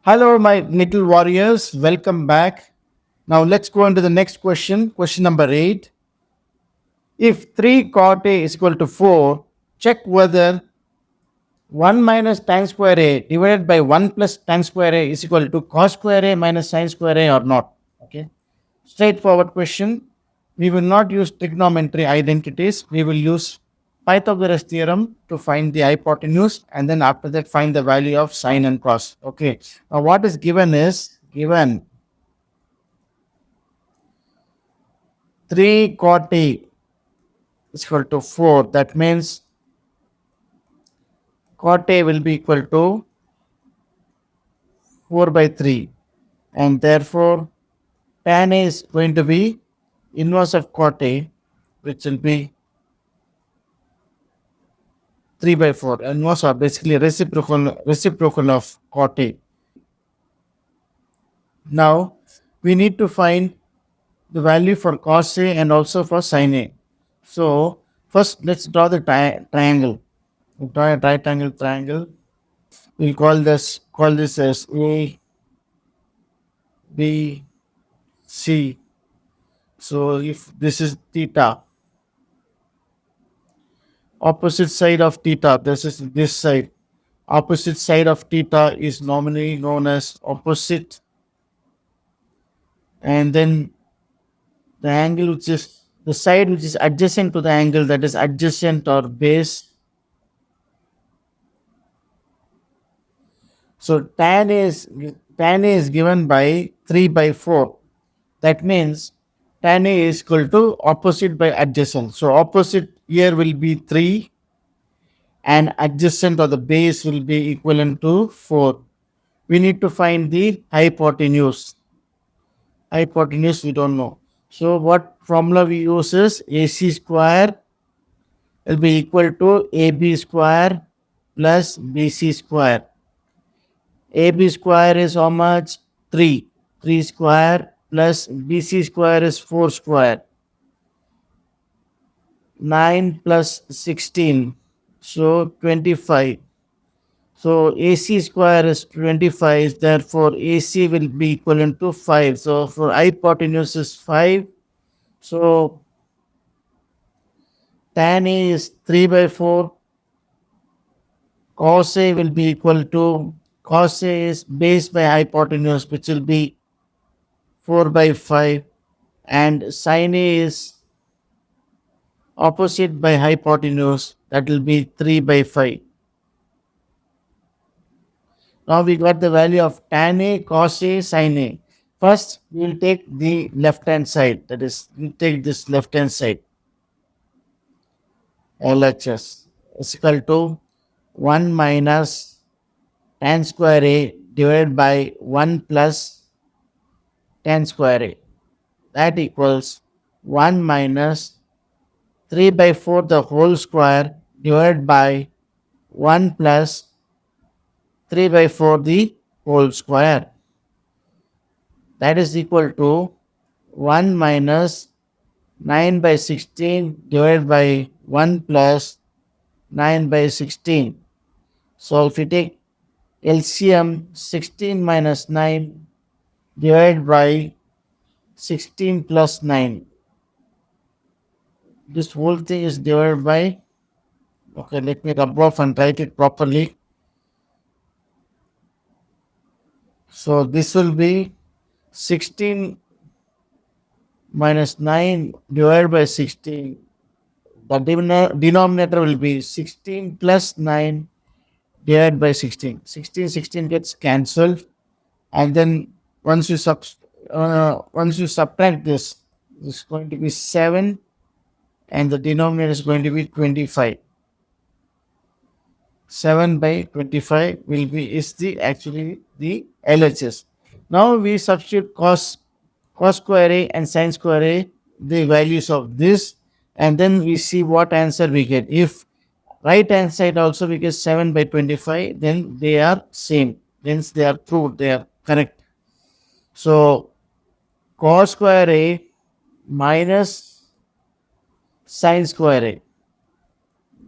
Hello, my little warriors. Welcome back. Now let's go on to the next question. Question number 8. If 3 cot A is equal to 4, check whether 1 minus tan square A divided by 1 plus tan square A is equal to cos square A minus sin square A or not. Okay. Straightforward question. We will not use trigonometry identities. We will use Pythagoras theorem to find the hypotenuse, and then after that find the value of sine and cos. Okay. Now what is given is given 3 cot A is equal to 4. That means cot A will be equal to 4 by 3. And therefore, tan A is going to be inverse of cot A, which will be 3 by 4. Inverse are basically reciprocal of cot A. Now, we need to find the value for cos A and also for sin A. So, first let's draw the triangle. We'll draw a right angle triangle. We'll call this as A, B, C. So if this is theta, opposite side of theta, this is this side. Opposite side of theta is normally known as opposite, and then the angle which is the side which is adjacent to the angle, that is adjacent or base. So tan A is given by 3 by 4. That means tan A is equal to opposite by adjacent. So opposite here will be 3 and adjacent or the base will be equivalent to 4. We need to find the hypotenuse. Hypotenuse we don't know. So what formula we use is AC square will be equal to AB square plus BC square. AB square is how much? 3. 3 square plus BC square is 4 square. 9 plus 16. So 25. So AC square is 25. Therefore, AC will be equivalent to 5. So for hypotenuse is 5. So tan A is 3 by 4. Cos A will be equal to, cos A is base by hypotenuse, which will be 4 by 5. And sin A is opposite by hypotenuse, that will be 3 by 5. Now we got the value of tan A, cos A, sin A. First, we will take the left hand side, that is, we take this left hand side, LHS is equal to 1 minus tan square A divided by 1 plus tan square A. That equals 1 minus 3 by 4 the whole square divided by 1 plus 3 by 4 the whole square. That is equal to 1 minus 9 by 16 divided by 1 plus 9 by 16. So if we take LCM, 16 minus 9 divided by 16 plus 9. This whole thing is divided by, okay, let me rub off and write it properly. So this will be 16 minus 9 divided by 16. The denominator will be 16 plus 9 divided by 16. 16 gets cancelled, and then once you subtract this, it's going to be 7, and the denominator is going to be 25. 7 by 25 will be is the actually the LHS. Now we substitute cos square A and sin square A, the values of this, and then we see what answer we get. If right hand side also we get 7 by 25, then they are same. Then they are proved, they are correct. So cos square A minus sin square A.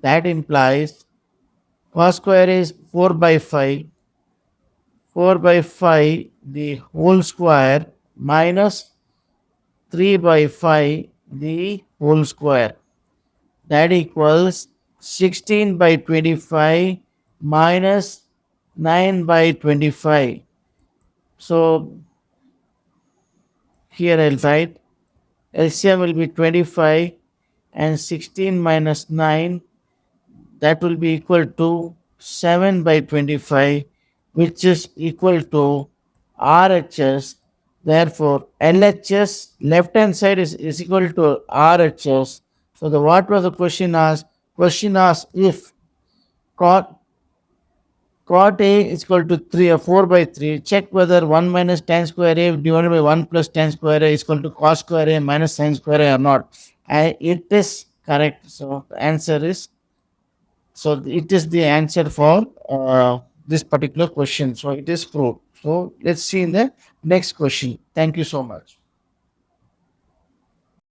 That implies cos square A is 4 by 5. 4 by 5 the whole square minus 3 by 5 the whole square. That equals 16 by 25 minus 9 by 25. So here I'll write LCM will be 25 and 16 minus 9, that will be equal to 7 by 25, which is equal to RHS. Therefore, LHS left hand side is equal to RHS. So the what was the question asked? Question asked if cot cot A is equal to 3 or 4 by 3. Check whether 1 minus tan square A divided by 1 plus tan square A is equal to cos square A minus sin square A or not. And it is correct. So the answer is, so it is the answer for this particular question. So it is proved. So let's see in the next question. Thank you so much.